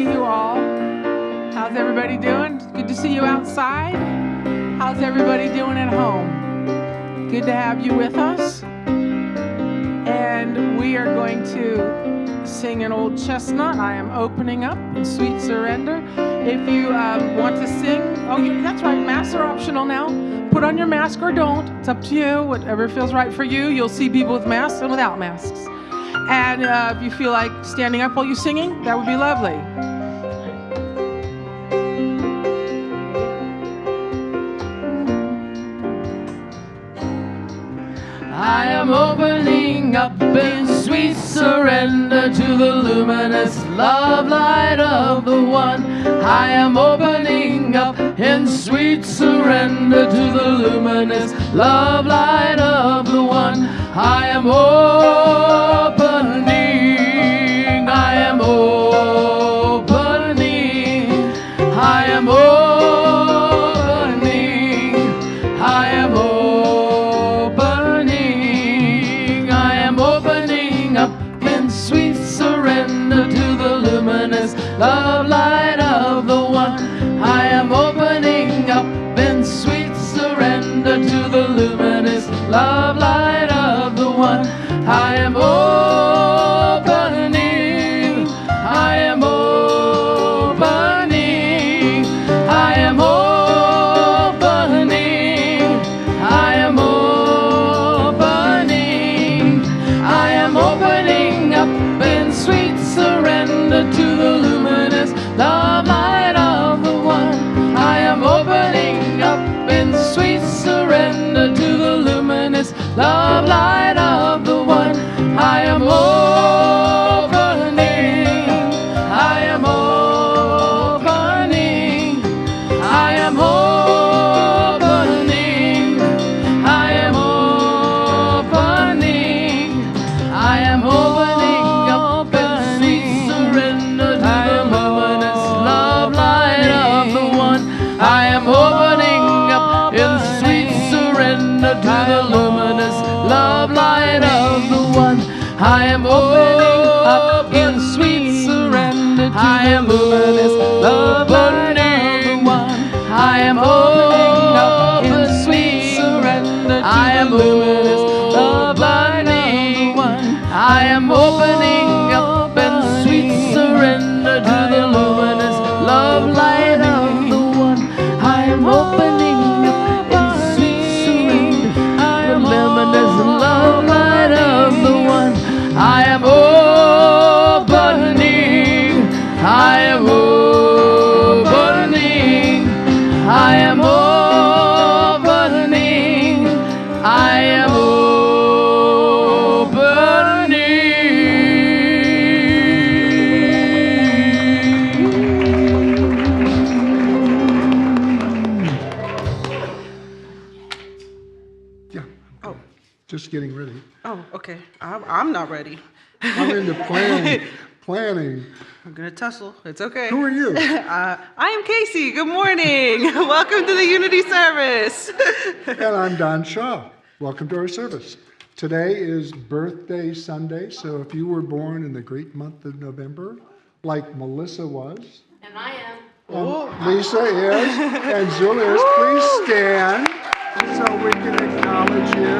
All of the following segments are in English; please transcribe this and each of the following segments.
you all. How's everybody doing? Good to see you outside. How's everybody doing at home? Good to have you with us. And we are going to sing an old chestnut. I am opening up in sweet surrender. If you want to sing, that's right, masks are optional now. Put on your mask or don't. It's up to you, whatever feels right for you. You'll see people with masks and without masks. And if you feel like standing up while you're singing, that would be lovely. I am opening up in sweet surrender to the luminous love light of the One. I am opening up in sweet surrender to the luminous love light of the One. I am opening, I am opening, I am opening, I am opening, I am opening up in sweet surrender to the luminous love light of the One. I am opening up in sweet surrender to the luminous love light of the One. I am opening, I am opening, I am opening, I am opening, I am opening up in sweet surrender to the luminous love light of the One. I am opening up in sweet surrender to the luminous love light of the One. I am opening, I am opening, I am opening, I am opening, I am opening up in sweet surrender to the luminous love light of the One. I am opening up in sweet surrender to the luminous love light of the One. I am opening up in sweet surrender to the luminous love light of the One. I am opening up in sweet surrender to the luminous love light of the One. I am opening up in sweet surrender to the luminous love light of the One. I am opening up in sweet surrender to the luminous love light of the One. I am opening, I am opening, I am opening, I am Yeah. Oh. Just getting ready. Oh, okay. I'm not ready. I'm into planning. I'm going to tussle. It's okay. Who are you? I am Casey. Good morning. Welcome to the Unity service. And I'm Don Shaw. Welcome to our service. Today is birthday Sunday, so if you were born in the great month of November, like Melissa was, And I am. Lisa is, and Julia is, please stand so we can acknowledge you.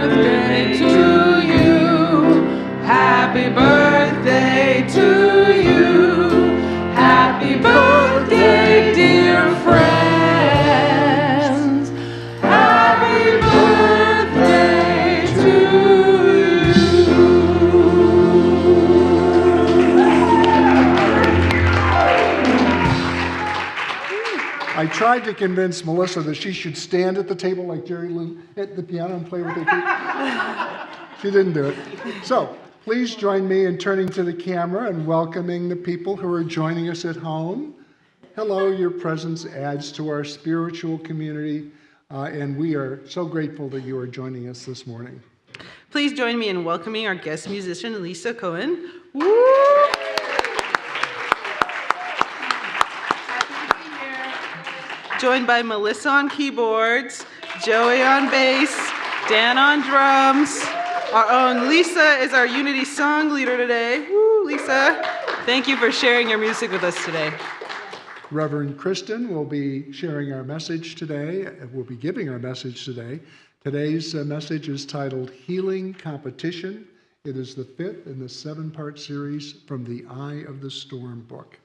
Birthday to you. Happy birthday to you. Happy birthday, dear friends. Happy birthday to you. I tried to convince Melissa that she should stand at the table like Jerry Lou at the piano and play with her feet. She didn't do it. So please join me in turning to the camera and welcoming the people who are joining us at home. Hello, your presence adds to our spiritual community, and we are so grateful that you are joining us this morning. Please join me in welcoming our guest musician, Lisa Cohen. Woo! Joined by Melissa on keyboards, Joey on bass, Dan on drums, Our own Lisa is our Unity song leader today. Woo, Lisa. Thank you for sharing your music with us today. Reverend Kristin will be sharing our message today. We'll be giving our message today. Today's message is titled Healing Competition. It is the 5th in the 7-part series from the Eye of the Storm book.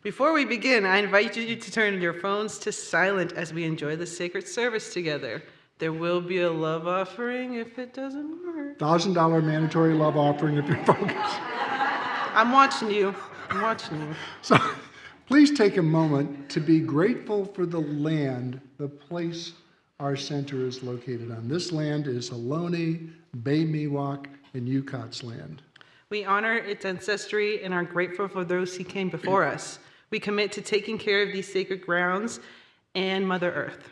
Before we begin, I invite you to turn your phones to silent as we enjoy the sacred service together. There will be a love offering if it doesn't work. $1,000 mandatory love offering if you're focused. I'm watching you. I'm watching you. So please take a moment to be grateful for the land, the place our center is located on. This land is Ohlone, Bay Miwok, and Yukat's land. We honor its ancestry and are grateful for those who came before us. We commit to taking care of these sacred grounds and Mother Earth.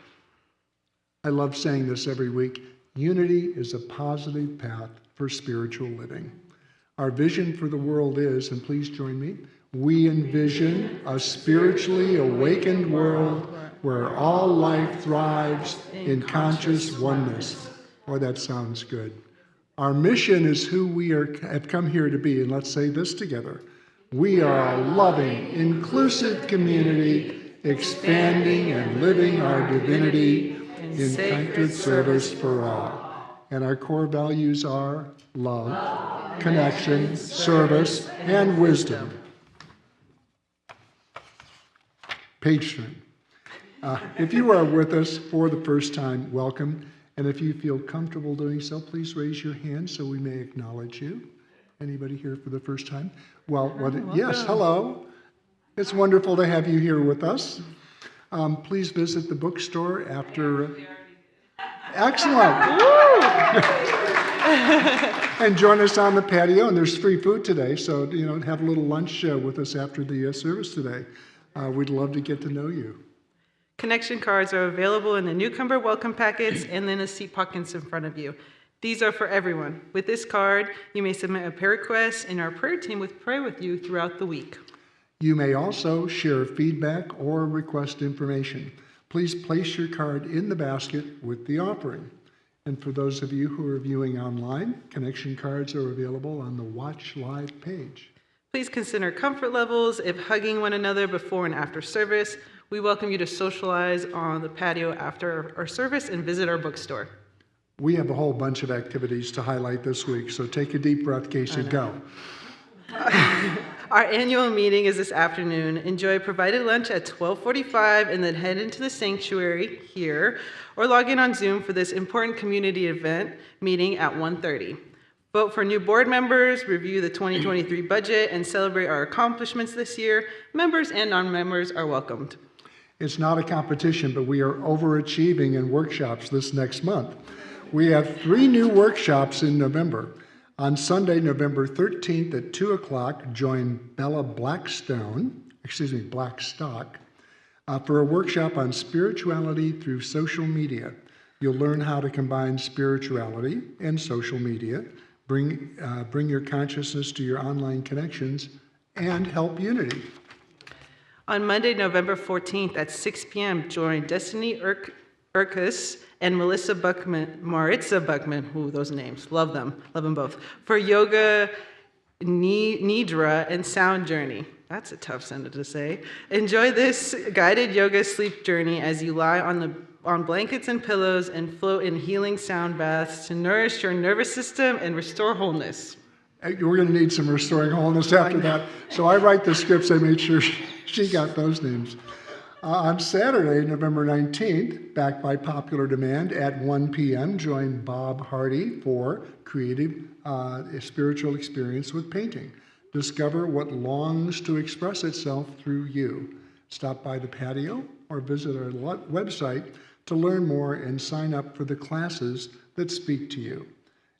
I love saying this every week. Unity is a positive path for spiritual living. Our vision for the world is, and please join me, we envision a spiritually awakened world where all life thrives in conscious oneness. Boy, that sounds good. Our mission is who we have come here to be, and let's say this together. We are a loving, inclusive community, expanding and living our divinity in sacred service for all. And our core values are love, connection, service, and wisdom. Page turn. If you are with us for the first time, welcome. And if you feel comfortable doing so, please raise your hand so we may acknowledge you. Anybody here for the first time? Well, yes, hello. It's wonderful to have you here with us. Please visit the bookstore after. Excellent. And join us on the patio. And there's free food today, so have a little lunch with us after the service today. We'd love to get to know you. Connection cards are available in the newcomer welcome packets and in the seat pockets in front of you. These are for everyone. With this card, you may submit a prayer request, and our prayer team will pray with you throughout the week. You may also share feedback or request information. Please place your card in the basket with the offering. And for those of you who are viewing online, connection cards are available on the Watch Live page. Please consider comfort levels if hugging one another before and after service. We welcome you to socialize on the patio after our service and visit our bookstore. We have a whole bunch of activities to highlight this week, so take a deep breath, Casey, go. Our annual meeting is this afternoon. Enjoy provided lunch at 12:45 and then head into the sanctuary here or log in on Zoom for this important community event meeting at 1:30. Vote for new board members, review the 2023 budget, and celebrate our accomplishments this year. Members and non-members are welcomed. It's not a competition, but we are overachieving in workshops this next month. We have 3 new workshops in November. On Sunday, November 13th at 2 o'clock, join Bella Blackstock, for a workshop on spirituality through social media. You'll learn how to combine spirituality and social media, bring your consciousness to your online connections, and help unity. On Monday, November 14th at 6 p.m., join Destiny Urkus and Maritza Buckman, those names, love them both, for yoga, nidra, and sound journey. That's a tough sentence to say. Enjoy this guided yoga sleep journey as you lie on blankets and pillows and float in healing sound baths to nourish your nervous system and restore wholeness. We're going to need some restoring wholeness after that. So I write the scripts. I made sure she got those names. On Saturday, November 19th, back by popular demand at 1 p.m., join Bob Hardy for creative spiritual experience with painting. Discover what longs to express itself through you. Stop by the patio or visit our website to learn more and sign up for the classes that speak to you.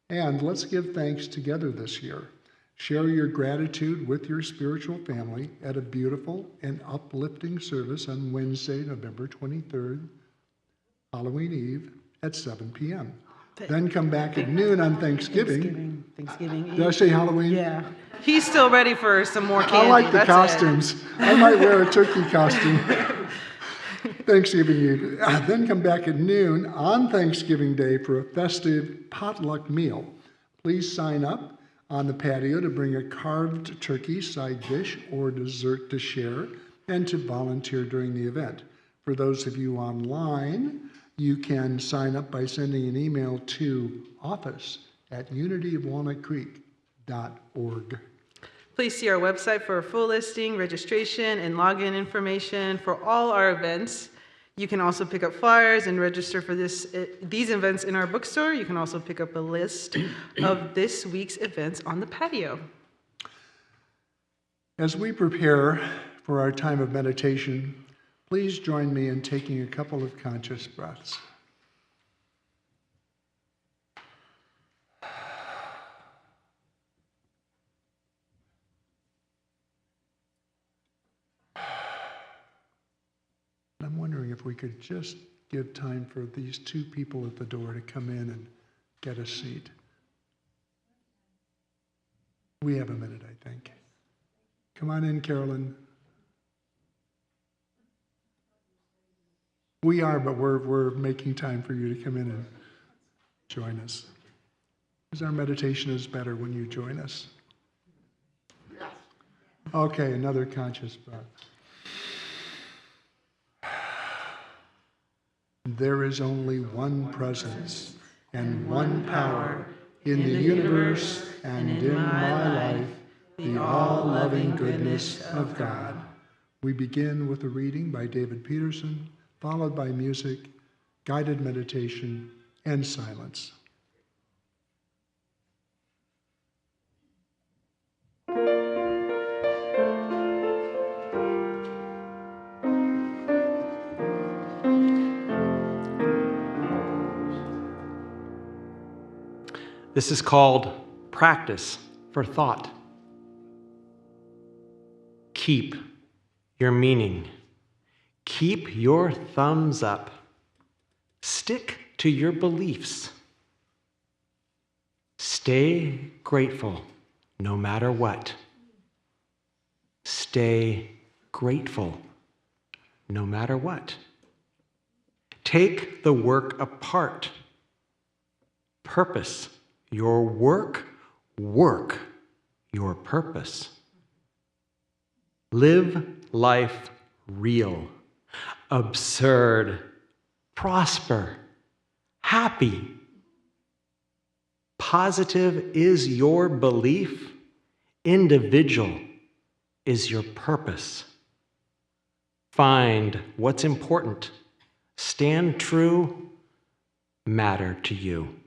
And let's give thanks together this year. Share your gratitude with your spiritual family at a beautiful and uplifting service on Wednesday, November 23rd, Halloween Eve at 7 p.m. Then come back at noon on Thanksgiving. Thanksgiving Eve. Did I say Halloween? Yeah. He's still ready for some more candy. I like the costumes. I might wear a turkey costume. Thanksgiving Eve. Then come back at noon on Thanksgiving Day for a festive potluck meal. Please sign up on the patio to bring a carved turkey, side dish, or dessert to share and to volunteer during the event. For those of you online, you can sign up by sending an email to office@unityofwalnutcreek.org. Please see our website for a full listing, registration, and login information for all our events. You can also pick up flyers and register for these events in our bookstore. You can also pick up a list of this week's events on the patio. As we prepare for our time of meditation, please join me in taking a couple of conscious breaths. I'm wondering if we could just give time for these two people at the door to come in and get a seat. We have a minute, I think. Come on in, Carolyn. We are, but we're making time for you to come in and join us. Because our meditation is better when you join us. Okay, another conscious breath. There is only one presence and one power in the universe and in my life, the all-loving goodness of God. We begin with a reading by David Peterson, followed by music, guided meditation, and silence. This is called practice for thought. Keep your meaning. Keep your thumbs up. Stick to your beliefs. Stay grateful no matter what. Stay grateful no matter what. Take the work apart. Purpose your work, work your purpose. Live life real, absurd, prosper, happy. Positive is your belief. Individual is your purpose. Find what's important. Stand true. Matter to you.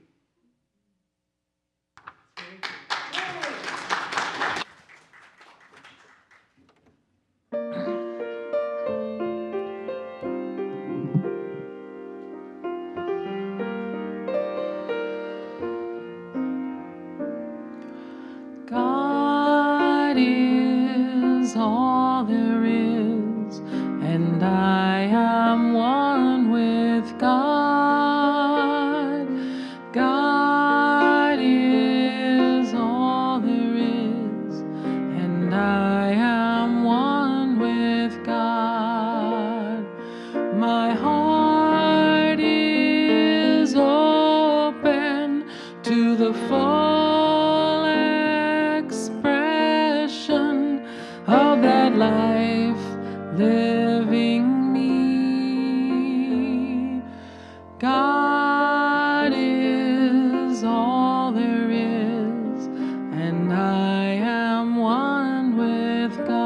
God is all there is, and I am one with God. God is all there is, and I am one with God. My heart is open to the full expression of that life living me. God is all there is, and I am one with God.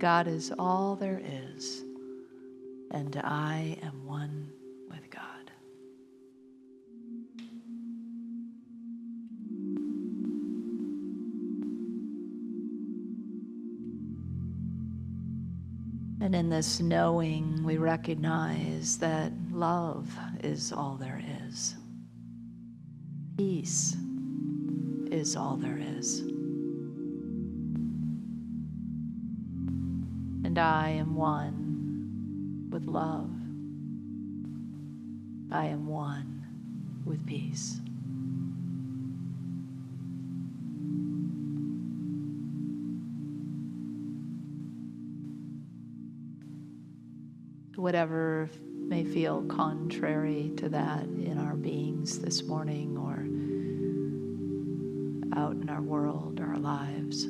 God is all there is, and I am one with God. And in this knowing, we recognize that love is all there is. Peace is all there is. And I am one with love. I am one with peace. Whatever may feel contrary to that in our beings this morning or out in our world, our lives,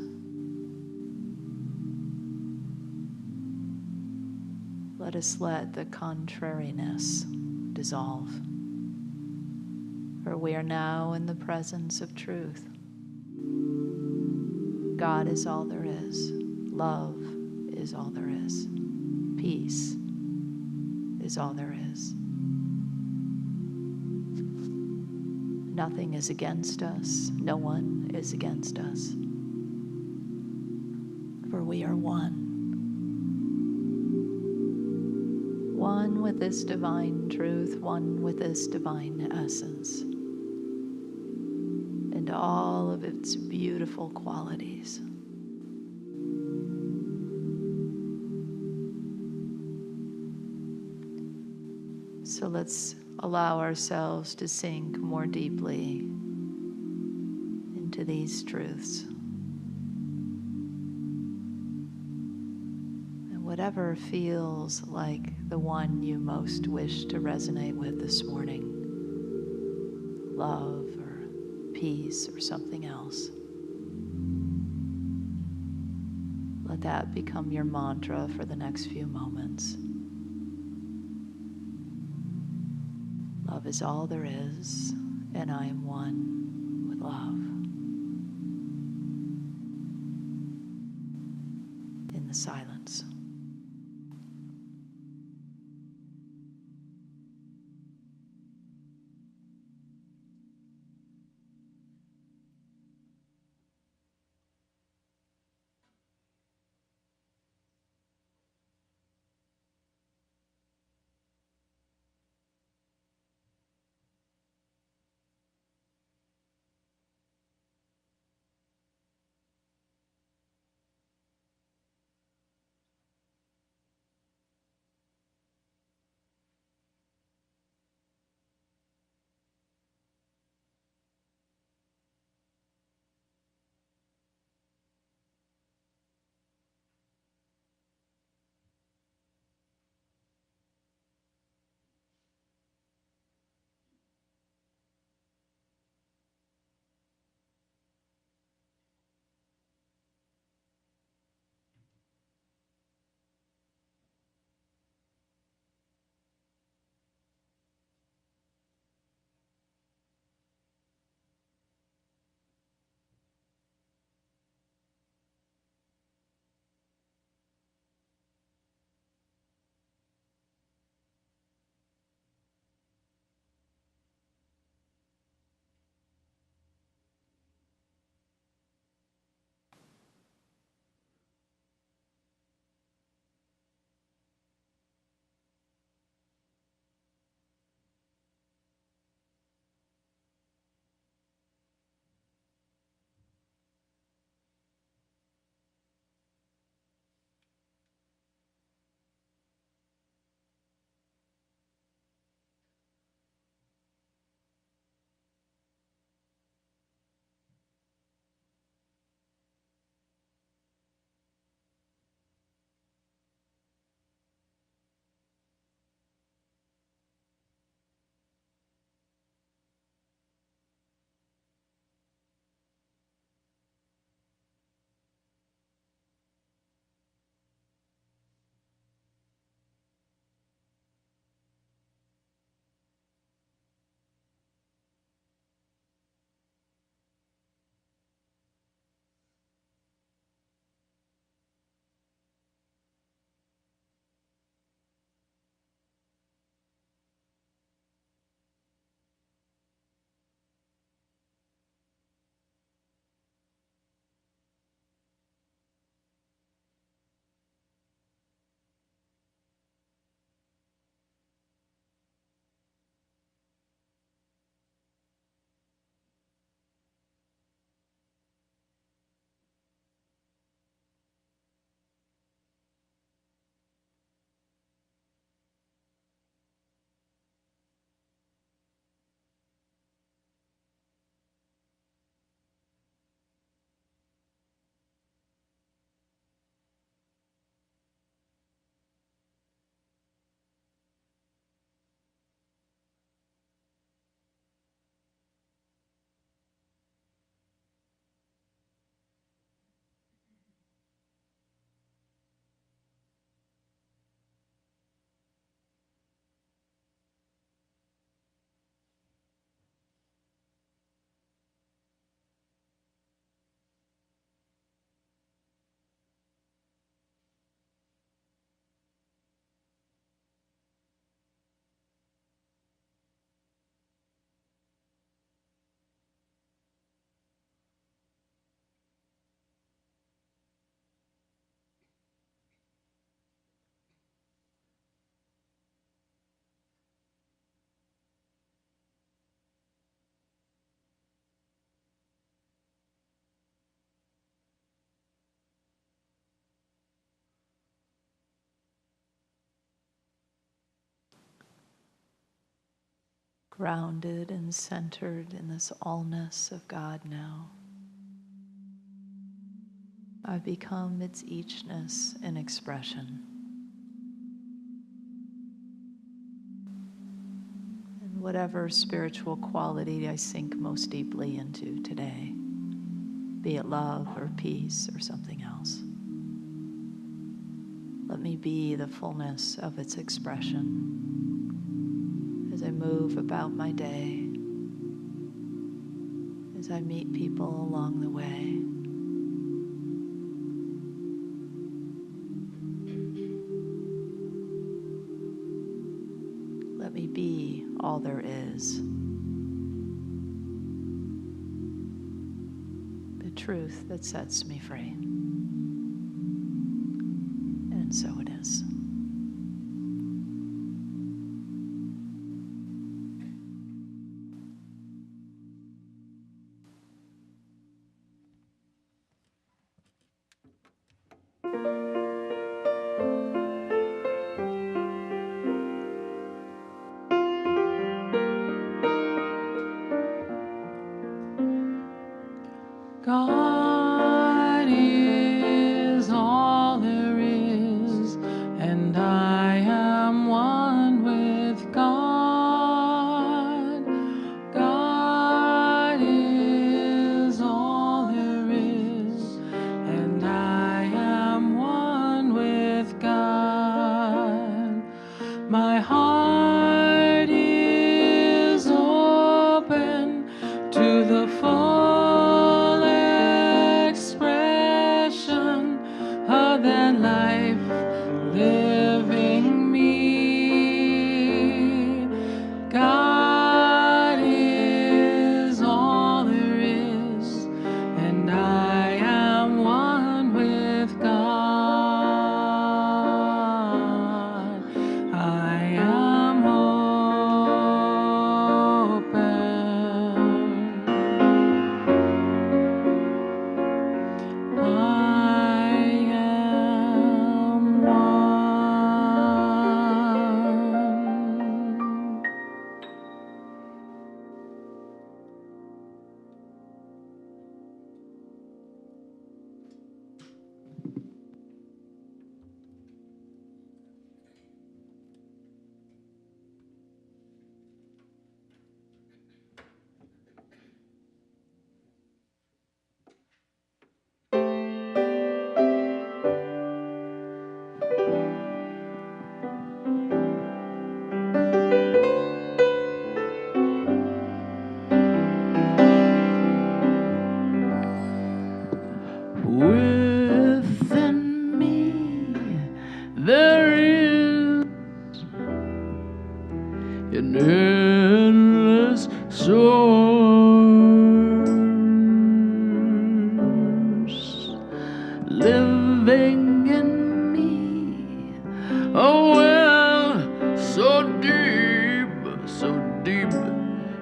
let us let the contrariness dissolve. For we are now in the presence of truth. God is all there is. Love is all there is. Peace is all there is. Nothing is against us. No one is against us. For we are one. One with this divine truth, one with this divine essence, and all of its beautiful qualities. So let's allow ourselves to sink more deeply into these truths. And whatever feels like the one you most wish to resonate with this morning, love or peace or something else, let that become your mantra for the next few moments. Love is all there is, and I am one with love. In the silence. grounded and centered in this allness of God now. I've become its eachness in expression. And whatever spiritual quality I sink most deeply into today, be it love or peace or something else, let me be the fullness of its expression as I move about my day, as I meet people along the way. Let me be all there is. The truth that sets me free. And so it is. God is all there is, and I am one with God. God is all there is, and I am one with God. My heart is open to the full that life living me. God is all there is, and I am one with God. I am Within me there is an endless source living in me, a well so deep,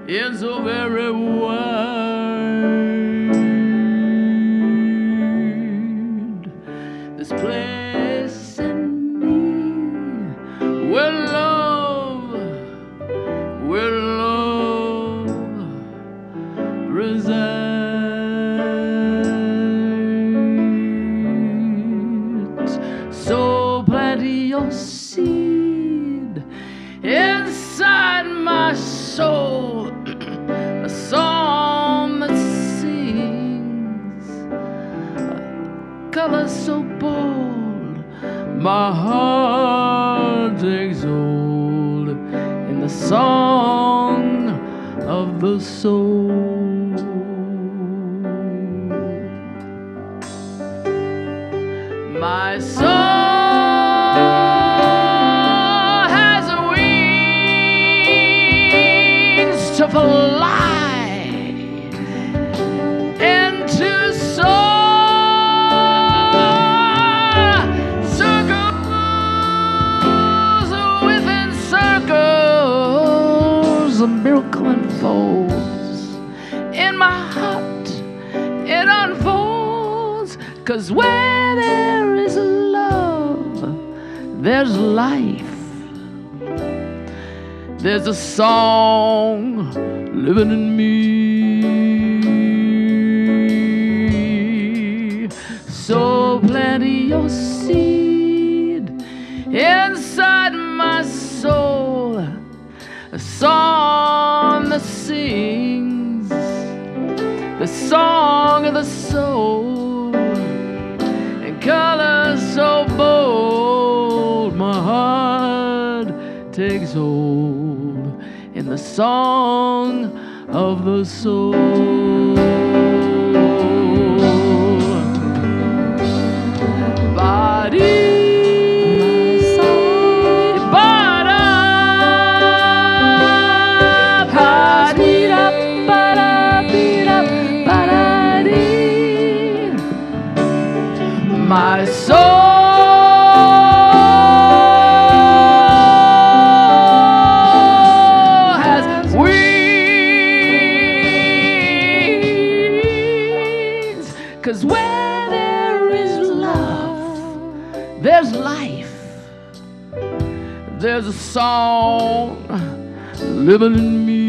and so very wide. This place in me where love resides. So plant your seed inside my soul, a song that sings, color so bold, my heart takes hold in the song of the soul. My soul has wings to fly into circles within circles. A miracle unfolds in my heart. It unfolds, 'cause where there is love, there's life. There's a song living in me. So plant your seed inside my soul, a song that sings the song of the soul, and colors so bold my heart takes hold in the song of the soul. Body. My soul has wings, 'cause where there is love, there's life. There's a song living in me.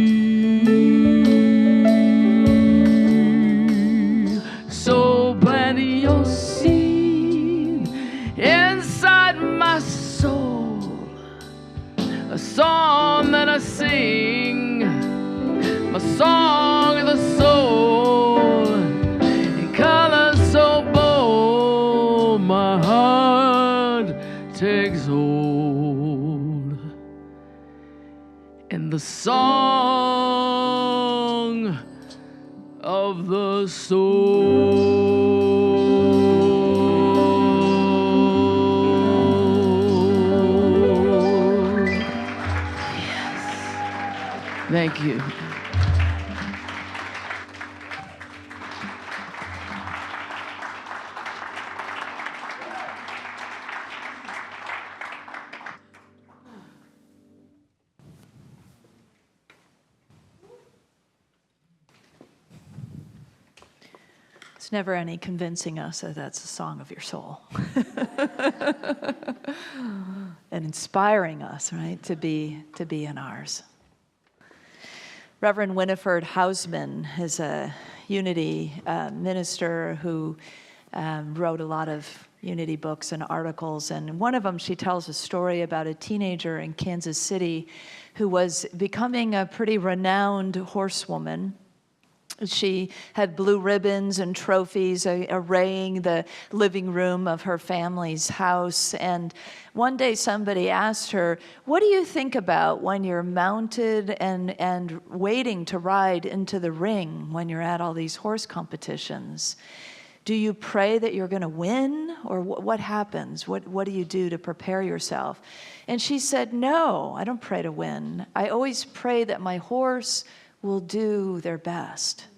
So plant your seed inside my soul, a song that I sing, my song of the soul, in colors so bold my heart takes hold, in the song of the soul. Thank you. It's never any convincing us that that's the song of your soul. And inspiring us, right, to be in ours. Reverend Winifred Hausman is a Unity minister who wrote a lot of Unity books and articles. And in one of them, she tells a story about a teenager in Kansas City who was becoming a pretty renowned horsewoman. She had blue ribbons and trophies arraying the living room of her family's house. And one day somebody asked her, "What do you think about when you're mounted and waiting to ride into the ring when you're at all these horse competitions? Do you pray that you're going to win? Or what happens? What do you do to prepare yourself?" And she said, "No, I don't pray to win. I always pray that my horse will do their best."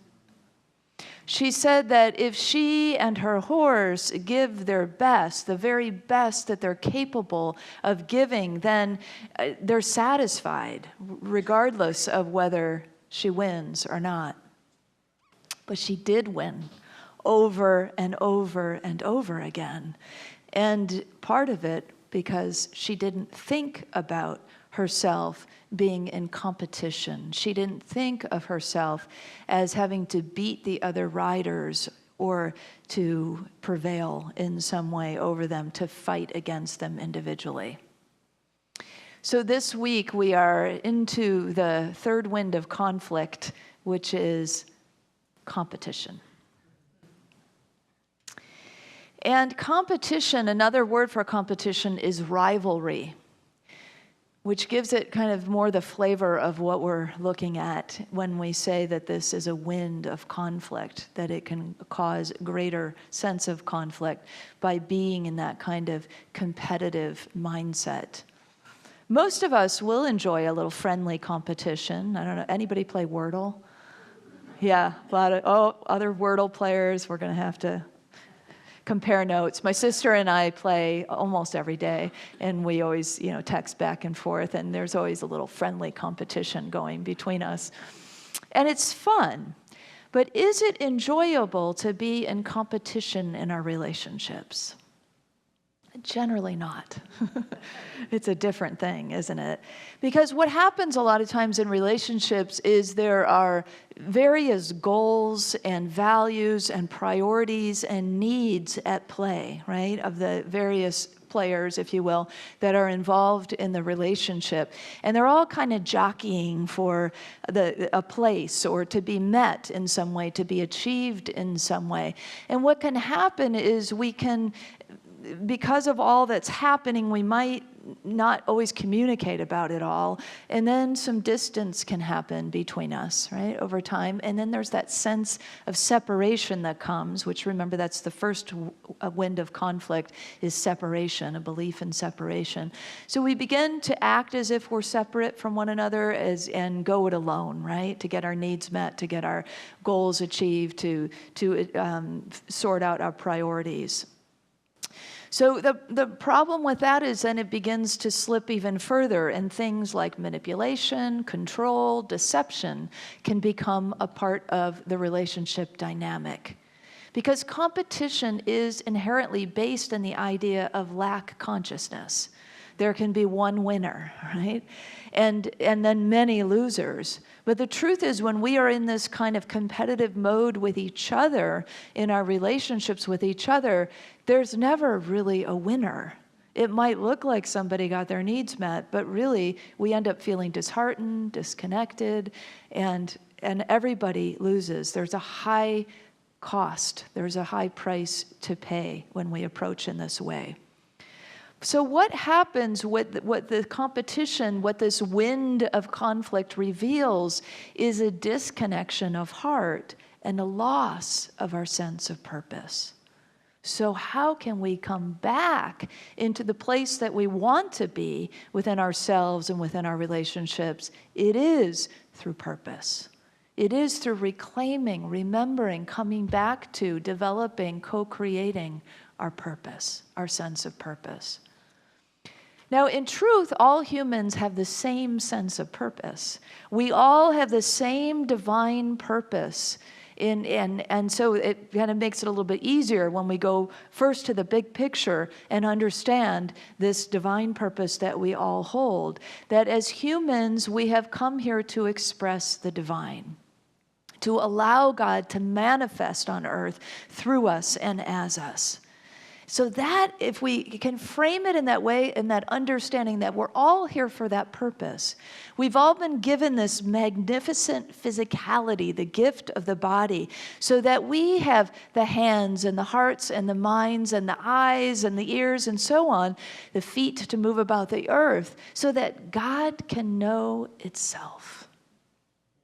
She said that if she and her horse give their best, the very best that they're capable of giving, then they're satisfied, regardless of whether she wins or not. But she did win over and over and over again. And part of it because she didn't think about herself being in competition. She didn't think of herself as having to beat the other riders or to prevail in some way over them, to fight against them individually. So this week we are into the third wind of conflict, which is competition. And competition, another word for competition is rivalry, which gives it kind of more the flavor of what we're looking at when we say that this is a wind of conflict, that it can cause greater sense of conflict by being in that kind of competitive mindset. Most of us will enjoy a little friendly competition. I don't know, anybody play Wordle? Yeah, a lot of other Wordle players. We're going to have to compare notes. My sister and I play almost every day, and we always, text back and forth, and there's always a little friendly competition going between us. And it's fun. But is it enjoyable to be in competition in our relationships? Generally not. It's a different thing, isn't it? Because what happens a lot of times in relationships is there are various goals and values and priorities and needs at play, right, of the various players, if you will, that are involved in the relationship. And they're all kind of jockeying for a place or to be met in some way, to be achieved in some way. And what can happen is we can, because of all that's happening, we might not always communicate about it all. And then some distance can happen between us, right, over time. And then there's that sense of separation that comes, which, remember, that's the first wind of conflict, is separation, a belief in separation. So we begin to act as if we're separate from one another and go it alone, right, to get our needs met, to get our goals achieved, to sort out our priorities. So the problem with that is then it begins to slip even further, and things like manipulation, control, deception can become a part of the relationship dynamic. Because competition is inherently based in the idea of lack consciousness. There can be one winner, right? And then many losers. But the truth is, when we are in this kind of competitive mode with each other, in our relationships with each other, there's never really a winner. It might look like somebody got their needs met, but really we end up feeling disheartened, disconnected, and everybody loses. There's a high cost. There's a high price to pay when we approach in this way. So what happens with what the competition, what this wind of conflict reveals, is a disconnection of heart and a loss of our sense of purpose. So how can we come back into the place that we want to be within ourselves and within our relationships? It is through purpose. It is through reclaiming, remembering, coming back to, developing, co-creating our purpose, our sense of purpose. Now, in truth, all humans have the same sense of purpose. We all have the same divine purpose. And so it kind of makes it a little bit easier when we go first to the big picture and understand this divine purpose that we all hold. That as humans, we have come here to express the divine, to allow God to manifest on earth through us and as us. So that, if we can frame it in that way, in that understanding that we're all here for that purpose, we've all been given this magnificent physicality, the gift of the body, so that we have the hands and the hearts and the minds and the eyes and the ears and so on, the feet to move about the earth, so that God can know itself.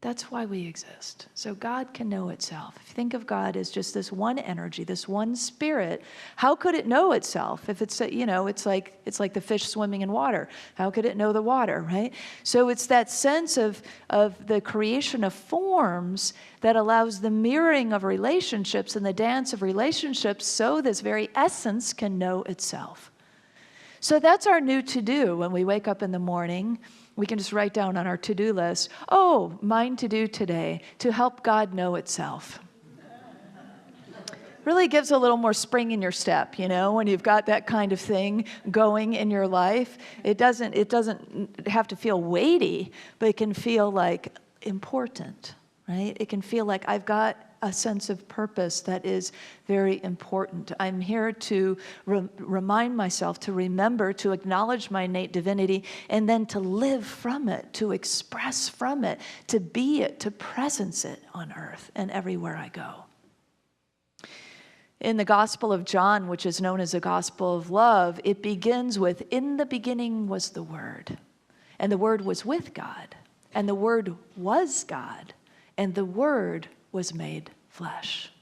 That's why we exist. So God can know itself. If you think of God as just this one energy, this one spirit, how could it know itself? If it's, it's like the fish swimming in water. How could it know the water, right? So it's that sense of the creation of forms that allows the mirroring of relationships and the dance of relationships, so this very essence can know itself. So that's our new to-do when we wake up in the morning. We can just write down on our to-do list, mine to do today, to help God know itself. Really gives a little more spring in your step, when you've got that kind of thing going in your life. It doesn't have to feel weighty, but it can feel like important, right? It can feel like I've got a sense of purpose that is very important. I'm here to remind myself, to remember, to acknowledge my innate divinity, and then to live from it, to express from it, to be it, to presence it on earth and everywhere I go. In the Gospel of John, which is known as the Gospel of Love, it begins with, "In the beginning was the Word, and the Word was with God, and the Word was God, and the Word was made flesh."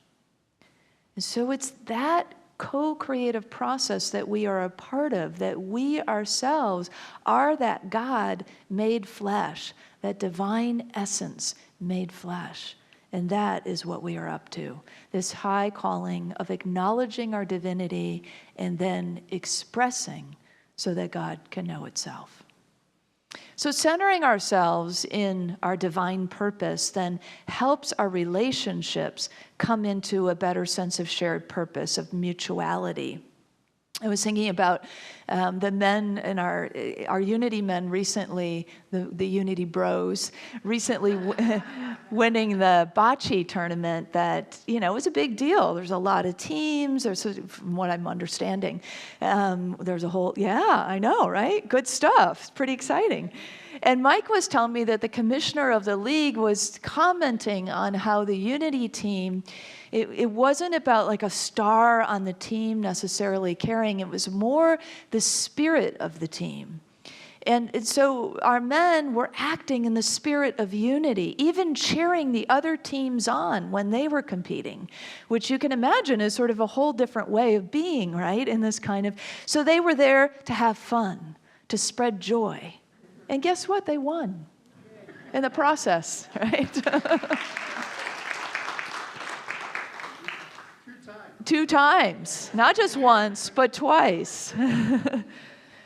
And so it's that co-creative process that we are a part of, that we ourselves are that God made flesh, that divine essence made flesh. And that is what we are up to, this high calling of acknowledging our divinity and then expressing so that God can know itself. So centering ourselves in our divine purpose then helps our relationships come into a better sense of shared purpose, of mutuality. I was thinking about the men in our Unity men recently, the Unity bros, recently winning the bocce tournament that, was a big deal. There's a lot of teams. From what I'm understanding, there's a whole, I know, right? Good stuff. It's pretty exciting. And Mike was telling me that the commissioner of the league was commenting on how the Unity team, it wasn't about like a star on the team necessarily carrying, it was more the spirit of the team. And so our men were acting in the spirit of unity, even cheering the other teams on when they were competing, which you can imagine is sort of a whole different way of being, right? In this kind of, so they were there to have fun, to spread joy. And guess what? They won in the process, right? 2 times. Not just once, but twice.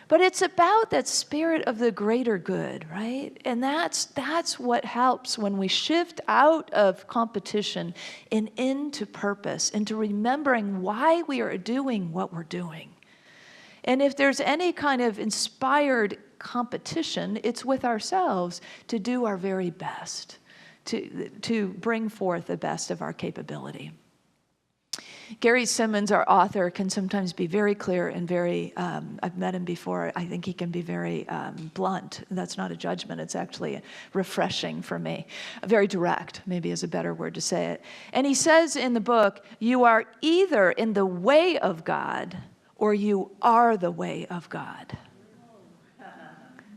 But it's about that spirit of the greater good, right? And that's what helps when we shift out of competition and into purpose, into remembering why we are doing what we're doing. And if there's any kind of inspired competition, it's with ourselves to do our very best, to bring forth the best of our capability. Gary Simmons, our author, can sometimes be very clear and very, I've met him before, I think he can be very blunt. That's not a judgment, it's actually refreshing for me. Very direct, maybe is a better word to say it. And he says in the book, you are either in the way of God or you are the way of God.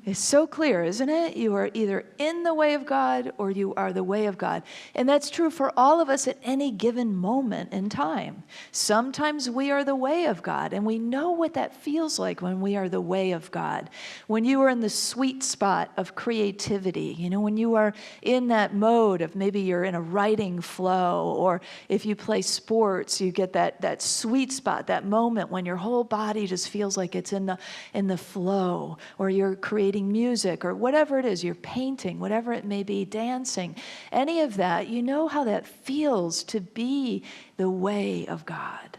It's so clear, isn't it? You are either in the way of God or you are the way of God. And that's true for all of us at any given moment in time. Sometimes we are the way of God, and we know what that feels like when we are the way of God. When you are in the sweet spot of creativity, when you are in that mode of maybe you're in a writing flow, or if you play sports, you get that sweet spot, that moment when your whole body just feels like it's in the flow, or you're creating music or whatever it is, you're painting, whatever it may be, dancing, any of that, you know how that feels to be the way of God.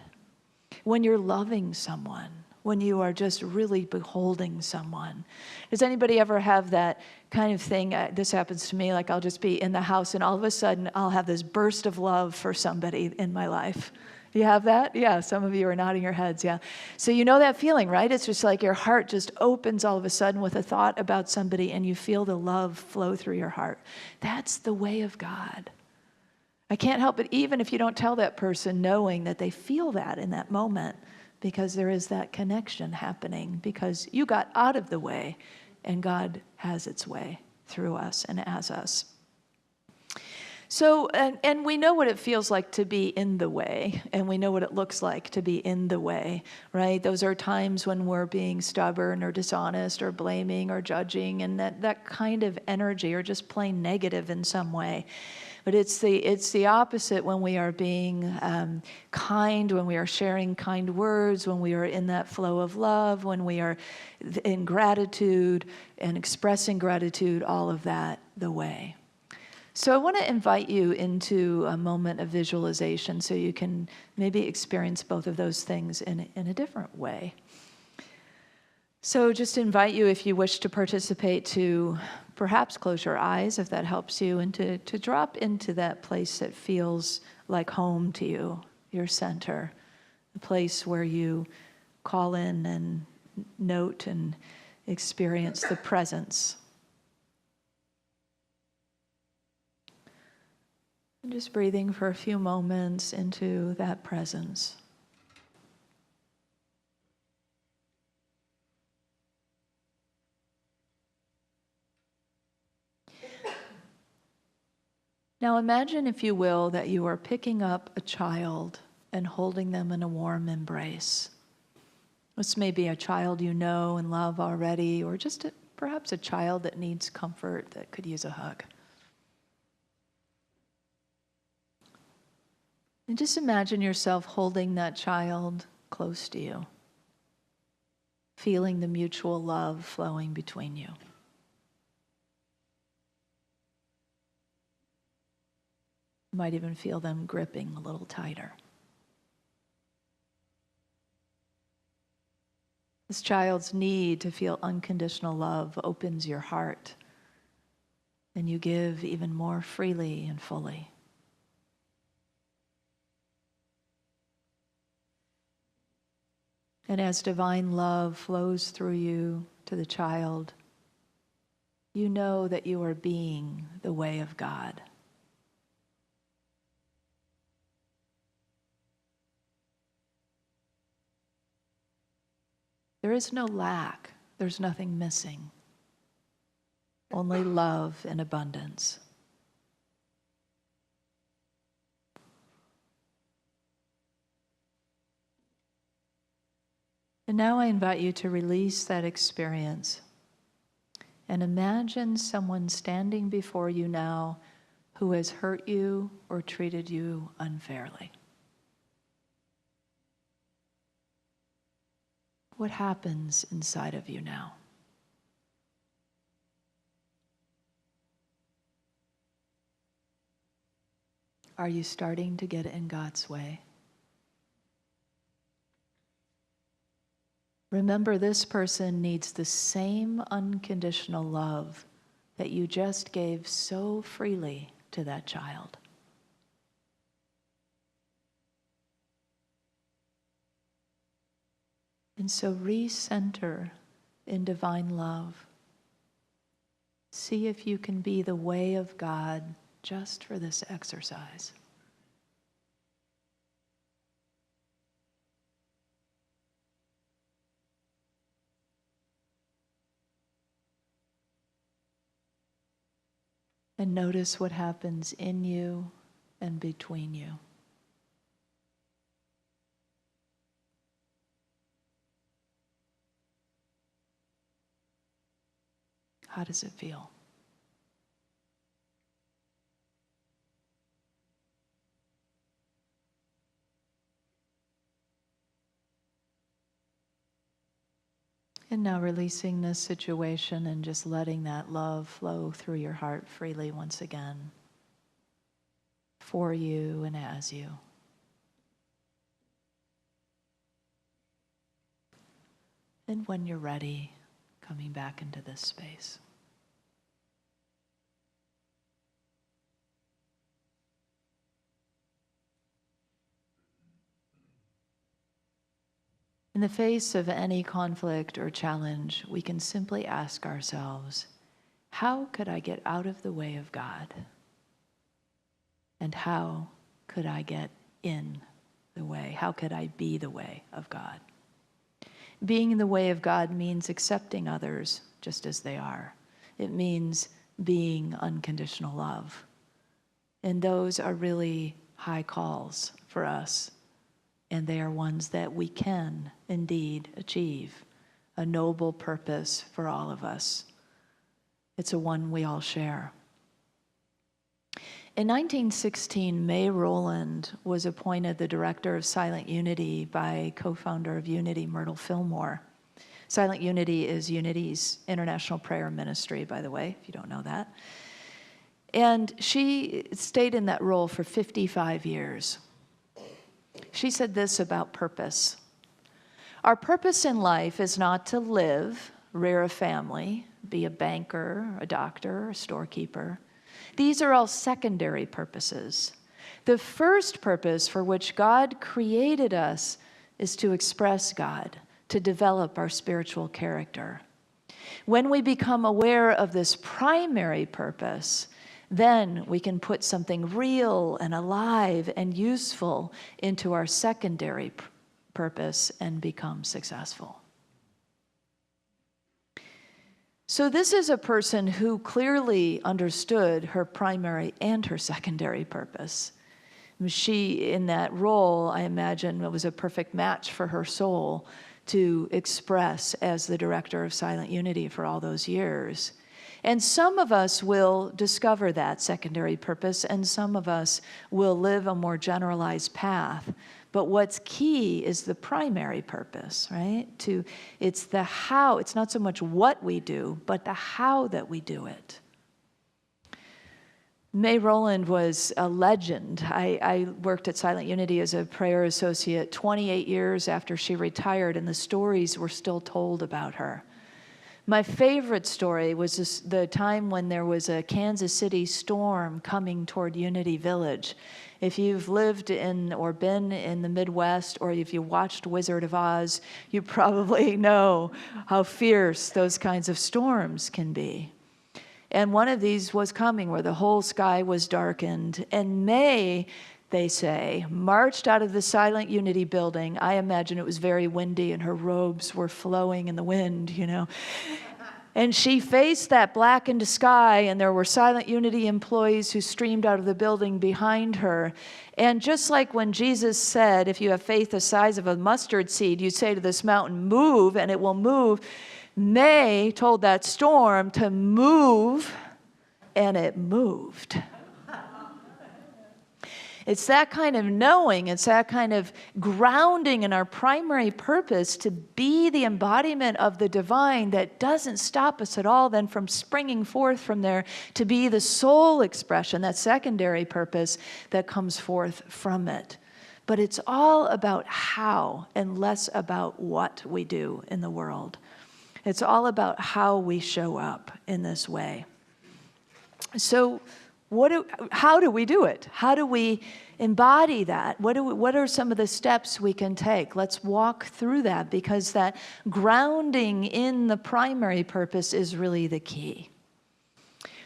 When you're loving someone, when you are just really beholding someone. Does anybody ever have that kind of thing? This happens to me, like I'll just be in the house and all of a sudden I'll have this burst of love for somebody in my life. You have that? Yeah, some of you are nodding your heads, yeah. So you know that feeling, right? It's just like your heart just opens all of a sudden with a thought about somebody and you feel the love flow through your heart. That's the way of God. I can't help it, even if you don't tell that person, knowing that they feel that in that moment, because there is that connection happening, because you got out of the way and God has its way through us and as us. So, and we know what it feels like to be in the way, and we know what it looks like to be in the way, right? Those are times when we're being stubborn or dishonest or blaming or judging, and that kind of energy, or just plain negative in some way. But it's the opposite when we are being kind, when we are sharing kind words, when we are in that flow of love, when we are in gratitude and expressing gratitude, all of that, the way. So I want to invite you into a moment of visualization so you can maybe experience both of those things in a different way. So just invite you, if you wish to participate, to perhaps close your eyes, if that helps you, and to drop into that place that feels like home to you, your center, the place where you call in and note and experience the presence. And just breathing for a few moments into that presence. Now imagine, if you will, that you are picking up a child and holding them in a warm embrace. This may be a child you know and love already, or just perhaps a child that needs comfort, that could use a hug. And just imagine yourself holding that child close to you, feeling the mutual love flowing between you. You might even feel them gripping a little tighter. This child's need to feel unconditional love opens your heart, and you give even more freely and fully. And as divine love flows through you to the child, you know that you are being the way of God. There is no lack. There's nothing missing. Only love in abundance. And now I invite you to release that experience and imagine someone standing before you now who has hurt you or treated you unfairly. What happens inside of you now? Are you starting to get in God's way? Remember, this person needs the same unconditional love that you just gave so freely to that child. And so recenter in divine love. See if you can be the way of God just for this exercise. And notice what happens in you and between you. How does it feel? And now releasing this situation and just letting that love flow through your heart freely once again, for you and as you. And when you're ready, coming back into this space. In the face of any conflict or challenge, we can simply ask ourselves, how could I get out of the way of God? And how could I get in the way? How could I be the way of God? Being in the way of God means accepting others just as they are. It means being unconditional love. And those are really high calls for us. And they are ones that we can indeed achieve. A noble purpose for all of us. It's a one we all share. In 1916, May Rowland was appointed the director of Silent Unity by co-founder of Unity, Myrtle Fillmore. Silent Unity is Unity's international prayer ministry, by the way, if you don't know that. And she stayed in that role for 55 years. She said this about purpose. Our purpose in life is not to live, rear a family, be a banker, a doctor, a storekeeper. These are all secondary purposes. The first purpose for which God created us is to express God, to develop our spiritual character. When we become aware of this primary purpose, then we can put something real and alive and useful into our secondary purpose and become successful. So this is a person who clearly understood her primary and her secondary purpose. She, in that role, I imagine, it was a perfect match for her soul to express as the director of Silent Unity for all those years. And some of us will discover that secondary purpose, and some of us will live a more generalized path. But what's key is the primary purpose, right? It's the how. It's not so much what we do, but the how that we do it. May Rowland was a legend. I worked at Silent Unity as a prayer associate 28 years after she retired, and the stories were still told about her. My favorite story was the time when there was a Kansas City storm coming toward Unity Village. If you've lived in or been in the Midwest, or if you watched Wizard of Oz, you probably know how fierce those kinds of storms can be. And one of these was coming where the whole sky was darkened. And May, they say, marched out of the Silent Unity building. I imagine it was very windy and her robes were flowing in the wind, you know. And she faced that blackened sky, and there were Silent Unity employees who streamed out of the building behind her. And just like when Jesus said, if you have faith the size of a mustard seed, you say to this mountain, move, and it will move. May told that storm to move, and it moved. It's that kind of knowing, it's that kind of grounding in our primary purpose to be the embodiment of the divine that doesn't stop us at all then from springing forth from there to be the soul expression, that secondary purpose that comes forth from it. But it's all about how and less about what we do in the world. It's all about how we show up in this way. So how do we do it? How do we embody that? What are some of the steps we can take? Let's walk through that, because that grounding in the primary purpose is really the key.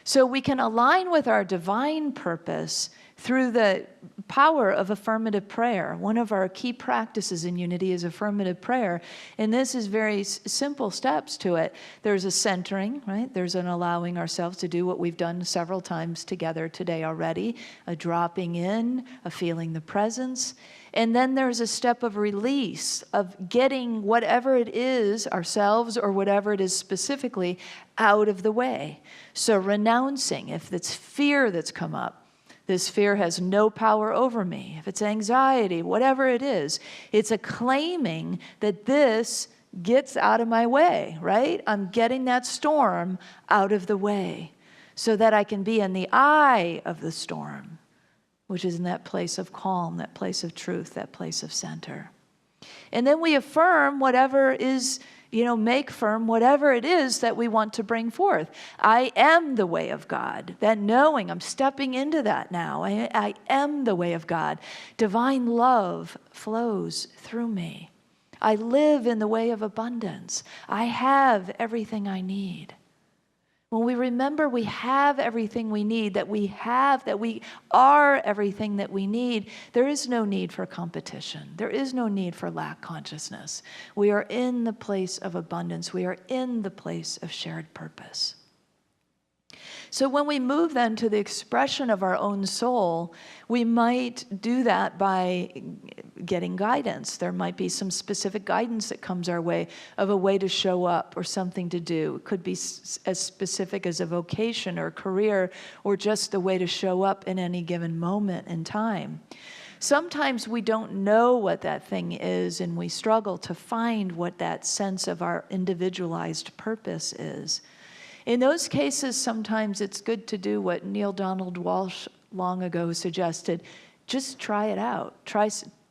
So we can align with our divine purpose through the power of affirmative prayer. One of our key practices in Unity is affirmative prayer, and this is very simple steps to it. There's a centering, right? There's an allowing ourselves to do what we've done several times together today already, a dropping in, a feeling the presence. And then there's a step of release, of getting whatever it is, ourselves or whatever it is specifically, out of the way. So renouncing, if it's fear that's come up, this fear has no power over me. If it's anxiety, whatever it is, it's a claiming that this gets out of my way, right? I'm getting that storm out of the way so that I can be in the eye of the storm, which is in that place of calm, that place of truth, that place of center. And then we affirm whatever is, make firm whatever it is that we want to bring forth. I am the way of God. That knowing, I'm stepping into that now. I am the way of God. Divine love flows through me. I live in the way of abundance. I have everything I need. When we remember we have everything we need, that we are everything that we need, there is no need for competition. There is no need for lack consciousness. We are in the place of abundance. We are in the place of shared purpose. So when we move then to the expression of our own soul, we might do that by getting guidance. There might be some specific guidance that comes our way of a way to show up or something to do. It could be as specific as a vocation or career, or just the way to show up in any given moment in time. Sometimes we don't know what that thing is, and we struggle to find what that sense of our individualized purpose is. In those cases, sometimes it's good to do what Neil Donald Walsh long ago suggested. Just try it out.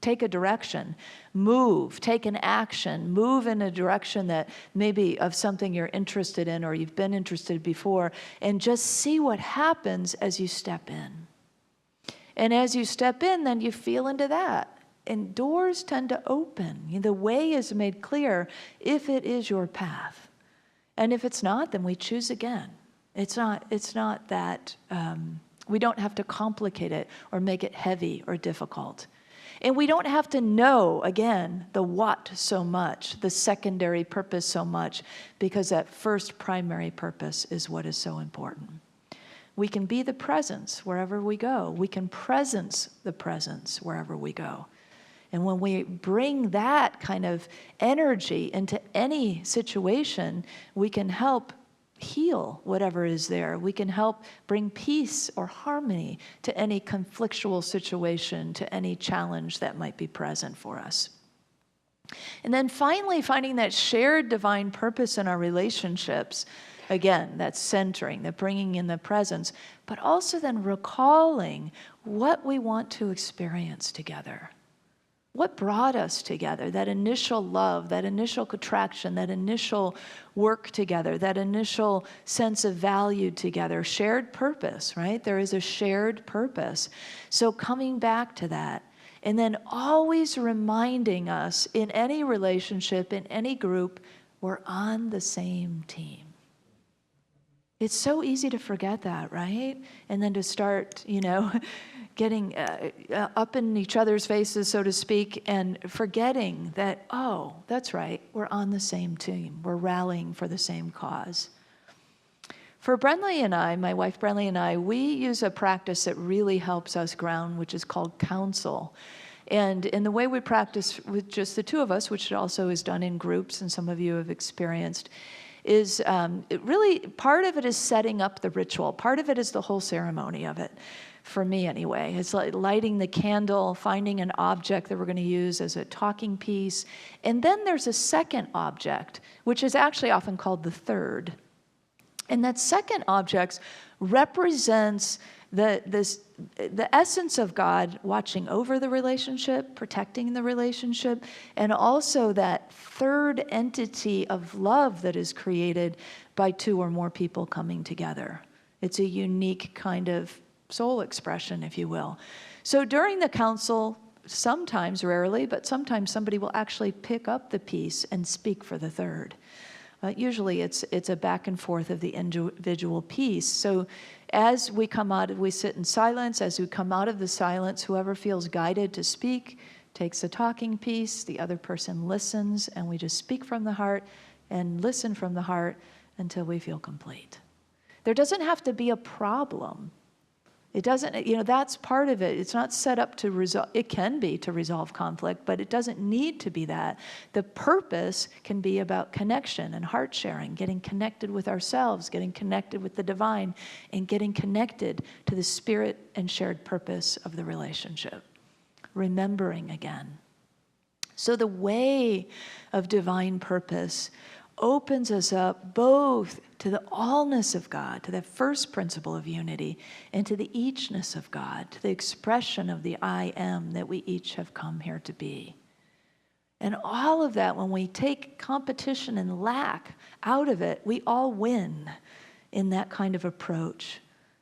Take a direction. Move. Take an action. Move in a direction that maybe of something you're interested in or you've been interested before, and just see what happens as you step in. And as you step in, then you feel into that. And doors tend to open. The way is made clear if it is your path. And if it's not, then we choose again. It's not that, we don't have to complicate it or make it heavy or difficult. And we don't have to know, again, the what so much, the secondary purpose so much, because that first primary purpose is what is so important. We can be the presence wherever we go. We can presence the presence wherever we go. And when we bring that kind of energy into any situation, we can help heal whatever is there. We can help bring peace or harmony to any conflictual situation, to any challenge that might be present for us. And then finally, finding that shared divine purpose in our relationships. Again, that's centering, that bringing in the presence, but also then recalling what we want to experience together. What brought us together? That initial love, that initial contraction, that initial work together, that initial sense of value together, shared purpose, right? There is a shared purpose. So coming back to that, and then always reminding us in any relationship, in any group, we're on the same team. It's so easy to forget that, right? And then to start, getting up in each other's faces, so to speak, and forgetting that, oh, that's right, we're on the same team. We're rallying for the same cause. For Brenly and I, my wife Brenly and I, we use a practice that really helps us ground, which is called counsel. And in the way we practice with just the two of us, which also is done in groups, and some of you have experienced, is really, part of it is setting up the ritual. Part of it is the whole ceremony of it. For me anyway, it's like lighting the candle, finding an object that we're going to use as a talking piece. And then there's a second object, which is actually often called the third. And that second object represents the essence of God watching over the relationship, protecting the relationship, and also that third entity of love that is created by two or more people coming together. It's a unique kind of soul expression, if you will. So during the council, sometimes, rarely, but sometimes somebody will actually pick up the piece and speak for the third. Usually it's a back and forth of the individual piece. So as we come out, we sit in silence. As we come out of the silence, whoever feels guided to speak takes a talking piece, the other person listens, and we just speak from the heart and listen from the heart until we feel complete. There doesn't have to be a problem. It doesn't, that's part of it. It's not set up to resolve, it can be to resolve conflict, but it doesn't need to be that. The purpose can be about connection and heart sharing, getting connected with ourselves, getting connected with the divine, and getting connected to the spirit and shared purpose of the relationship. Remembering again. So the way of divine purpose opens us up both to the allness of God, to that first principle of unity, and to the eachness of God, to the expression of the I am that we each have come here to be. And all of that, when we take competition and lack out of it, we all win in that kind of approach.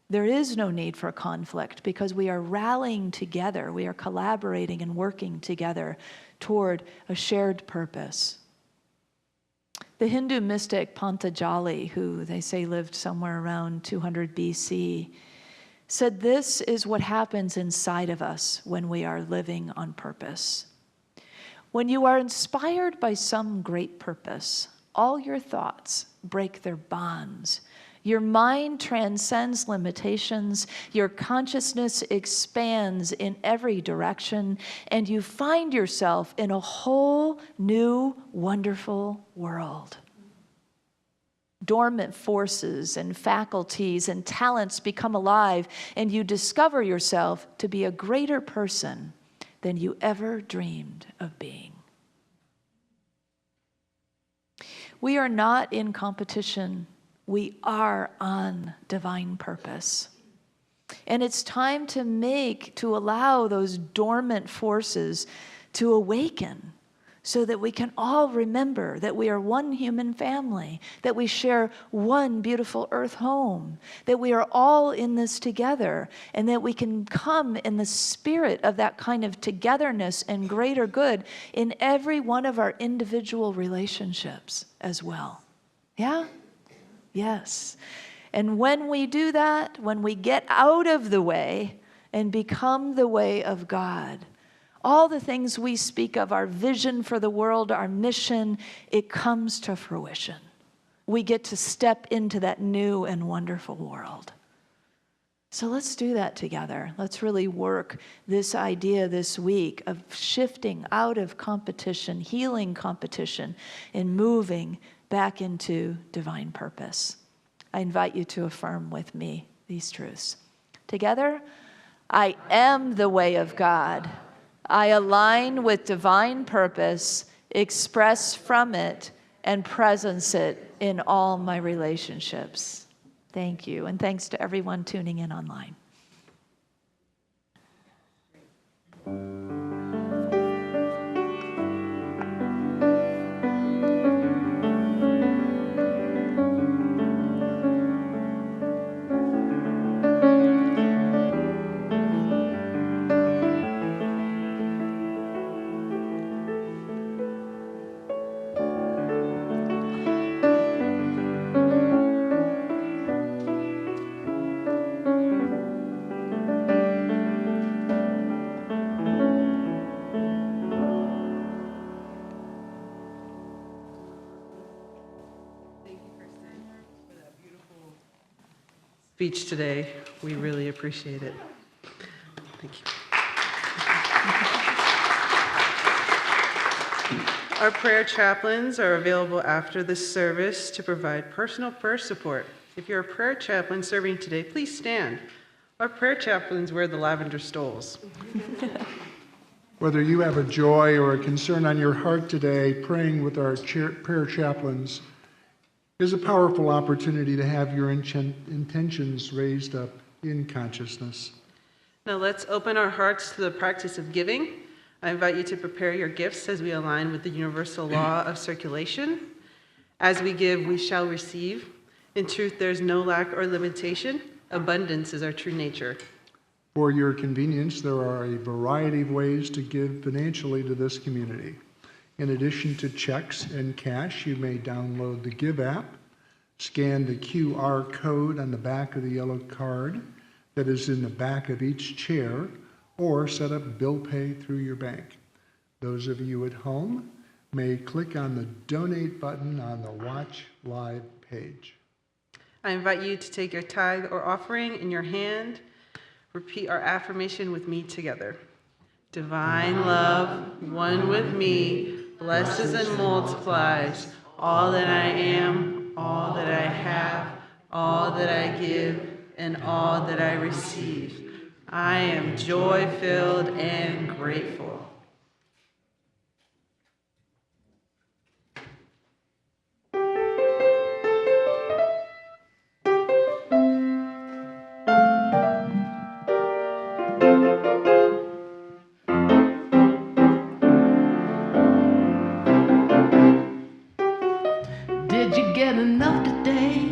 There is no need for conflict because we are rallying together, we are collaborating and working together toward a shared purpose. The Hindu mystic Patanjali, who they say lived somewhere around 200 BC, said this is what happens inside of us when we are living on purpose. When you are inspired by some great purpose, all your thoughts break their bonds. Your mind transcends limitations, your consciousness expands in every direction, and you find yourself in a whole new, wonderful world. Dormant forces and faculties and talents become alive, and you discover yourself to be a greater person than you ever dreamed of being. We are not in competition. We are on divine purpose. And it's time to allow those dormant forces to awaken so that we can all remember that we are one human family, that we share one beautiful earth home, that we are all in this together, and that we can come in the spirit of that kind of togetherness and greater good in every one of our individual relationships as well. Yeah? Yes. And when we do that, when we get out of the way and become the way of God, all the things we speak of, our vision for the world, our mission, it comes to fruition. We get to step into that new and wonderful world. So let's do that together. Let's really work this idea this week of shifting out of competition, healing competition, and moving back into divine purpose. I invite you to affirm with me these truths. Together, I am the way of God. I align with divine purpose, express from it, and presence it in all my relationships. Thank you, and thanks to everyone tuning in online. Speech today. We really appreciate it. Thank you. Our prayer chaplains are available after the service to provide personal prayer support. If you're a prayer chaplain serving today, please stand. Our prayer chaplains wear the lavender stoles. Whether you have a joy or a concern on your heart today, praying with our prayer chaplains is a powerful opportunity to have your intentions raised up in consciousness. Now let's open our hearts to the practice of giving. I invite you to prepare your gifts as we align with the universal law of circulation. As we give, we shall receive. In truth, there's no lack or limitation. Abundance is our true nature. For your convenience, there are a variety of ways to give financially to this community. In addition to checks and cash, you may download the Give app, scan the QR code on the back of the yellow card that is in the back of each chair, or set up bill pay through your bank. Those of you at home may click on the Donate button on the Watch Live page. I invite you to take your tithe or offering in your hand. Repeat our affirmation with me together. Divine love, one with me, blesses and multiplies all that I am, all that I have, all that I give, and all that I receive. I am joy-filled and grateful. Did you get enough today?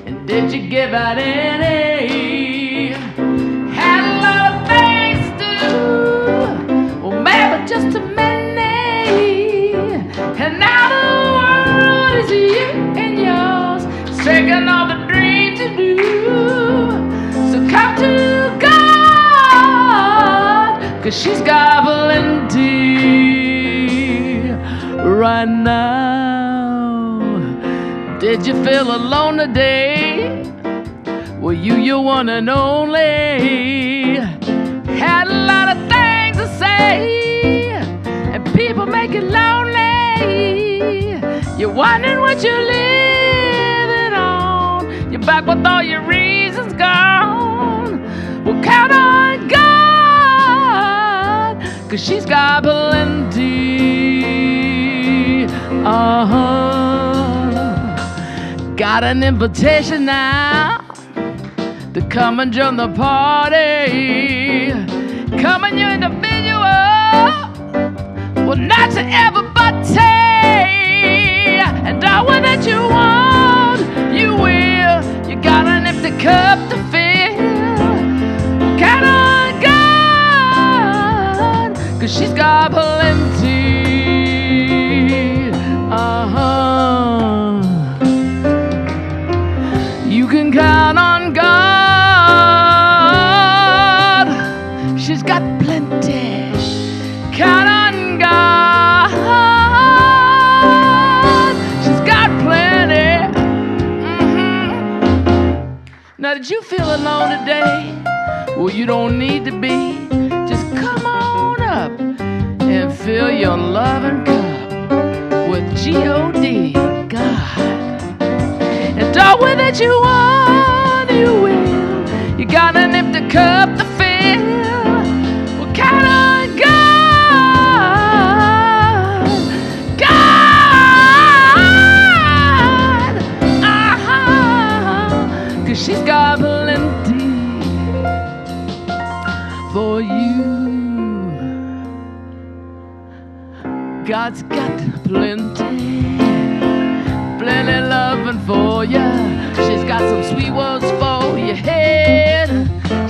And did you give out any? Had a lot of things to do, or maybe just too many. And now the world is you and yours, it's taking all the dreams you do. So come to God, 'cause she's got plenty right now. Did you feel alone today? Were you your one and only? Had a lot of things to say, and people make you lonely. You're wondering what you're living on. You're back with all your reasons gone. Well, count on God, 'cause she's got plenty. Got an invitation now to come and join the party. Come on, you individual, well, not to everybody. And all that you want, you will. You got an empty cup to fill. Count on God, 'cause she's got plenty. You can count on God. She's got plenty. Count on God. She's got plenty. Now, did you feel alone today? Well, you don't need to be. Just come on up and fill your loving cup with G-O-D, God. And all that you want, you will. You got an empty cup to fill. Well, count on God. God. God's got plenty loving for ya. She's got some sweet words for your head.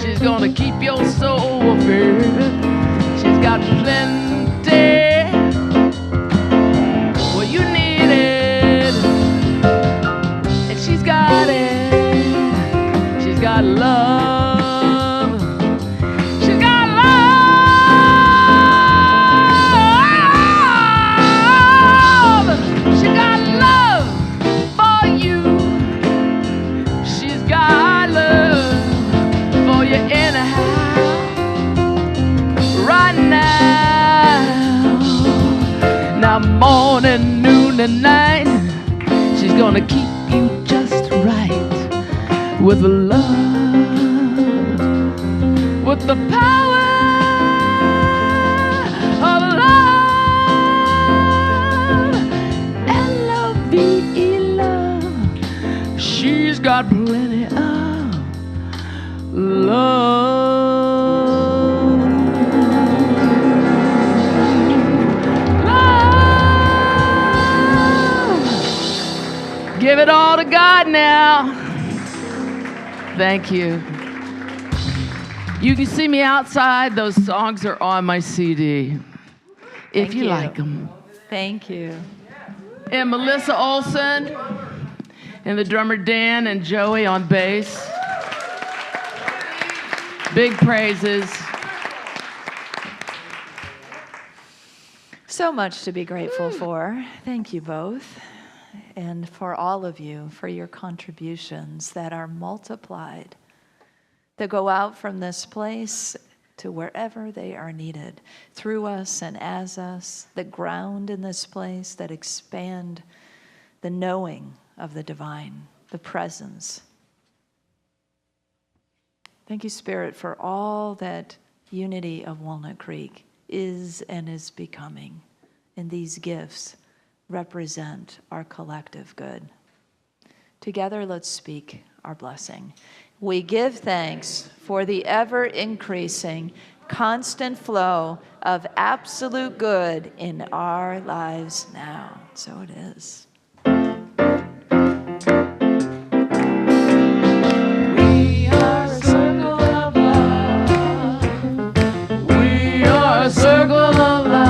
She's gonna keep your soul fed. She's got plenty what you needed, and she's got it. She's got love. She's got love. She got love for you. She's got love for you anyhow. Right now, morning, noon, and night, she's gonna keep you just right with love, with the power of love, L-O-V-E, love. She's got plenty of love. Give it all to God now. Thank you. You can see me outside. Those songs are on my CD. If you like them. Thank you. And Melissa Olson, and the drummer Dan and Joey on bass. Big praises. So much to be grateful for. Thank you both. And for all of you, for your contributions that are multiplied, that go out from this place to wherever they are needed, through us and as us, that ground in this place, that expand the knowing of the divine, the presence. Thank you, Spirit, for all that Unity of Walnut Creek is and is becoming, and these gifts represent our collective good. Together, let's speak our blessing. We give thanks for the ever-increasing, constant flow of absolute good in our lives now. So it is. We are a circle of love. We are a circle of light.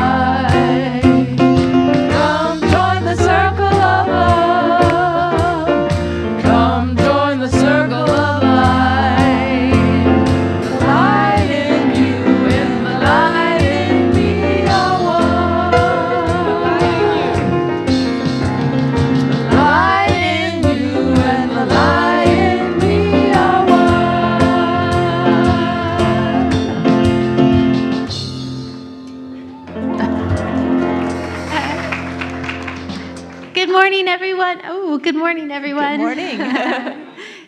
Good morning, everyone. Good morning.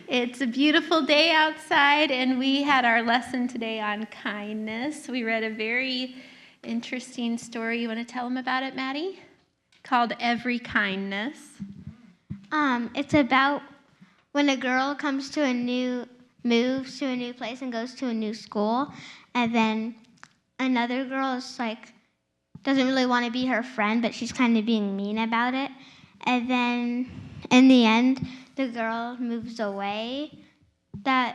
It's a beautiful day outside, and we had our lesson today on kindness. We read a very interesting story. You want to tell them about it, Maddie? Called Every Kindness. It's about when a girl moves to a new place and goes to a new school, and then another girl is doesn't really want to be her friend, but she's kind of being mean about it. And then in the end, the girl moves away that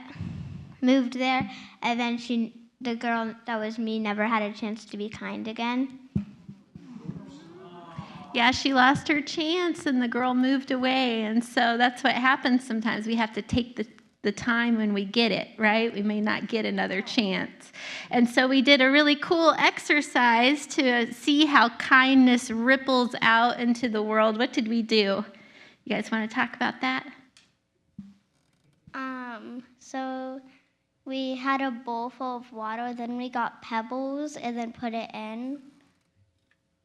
moved there, and then the girl that was mean never had a chance to be kind again. Yeah, she lost her chance, and the girl moved away. And so that's what happens sometimes. We have to take the time when we get it, right? We may not get another chance. And so we did a really cool exercise to see how kindness ripples out into the world. What did we do? You guys want to talk about that? So we had a bowl full of water, then we got pebbles and then put it in.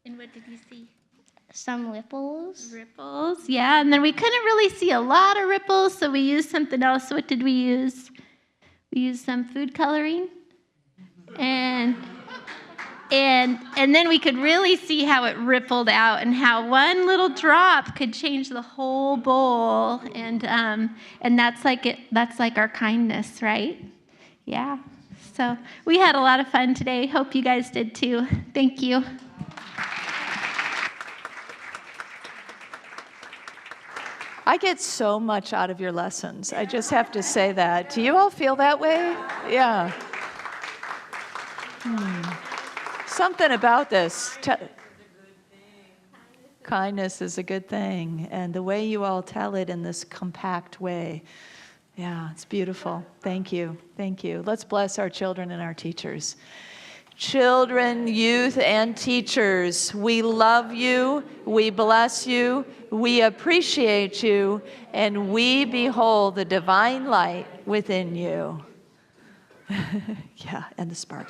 And what did you see? Some ripples. Ripples, yeah. And then we couldn't really see a lot of ripples, so we used something else. What did we use? We used some food coloring. And then we could really see how it rippled out and how one little drop could change the whole bowl. And that's like our kindness, right? Yeah. So we had a lot of fun today. Hope you guys did too. Thank you. I get so much out of your lessons. I just have to say that. Do you all feel that way? Yeah. Something about this. Kindness is a good thing. And the way you all tell it in this compact way, yeah, it's beautiful. Thank you. Thank you. Let's bless our children and our teachers. Children, youth, and teachers, we love you, we bless you, we appreciate you, and we behold the divine light within you. Yeah, and the spark.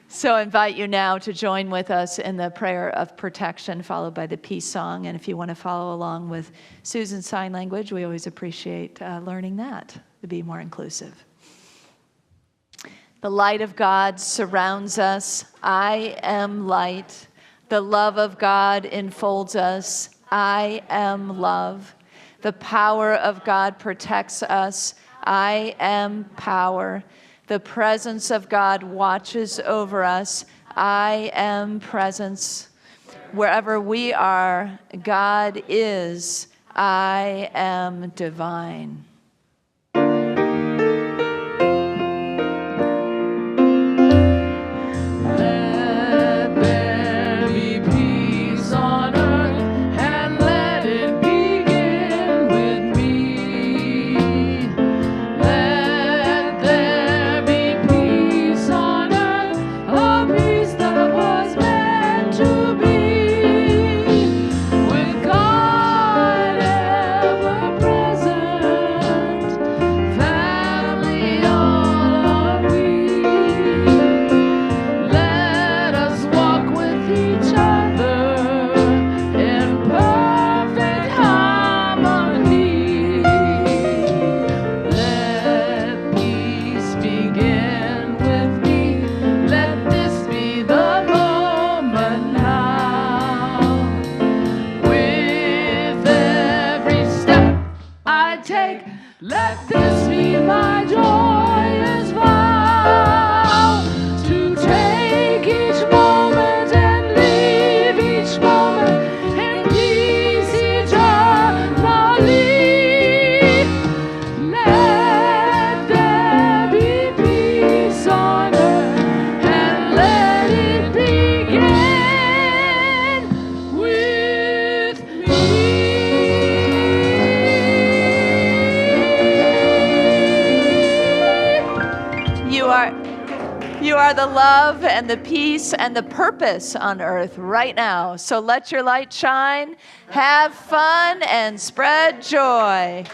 So I invite you now to join with us in the prayer of protection, followed by the peace song. And if you want to follow along with Susan's sign language, we always appreciate learning that to be more inclusive. The light of God surrounds us. I am light. The love of God enfolds us. I am love. The power of God protects us. I am power. The presence of God watches over us. I am presence. Wherever we are, God is. I am divine. Let this be my joyous vow, to take each moment and live each moment in peace eternally. Let there be peace on earth, and let it begin with me. You are the love and the peace and the purpose on earth right now. So let your light shine, have fun, and spread joy.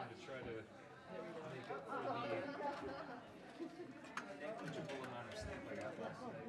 time to try to make up for the amount of sleep I got last night.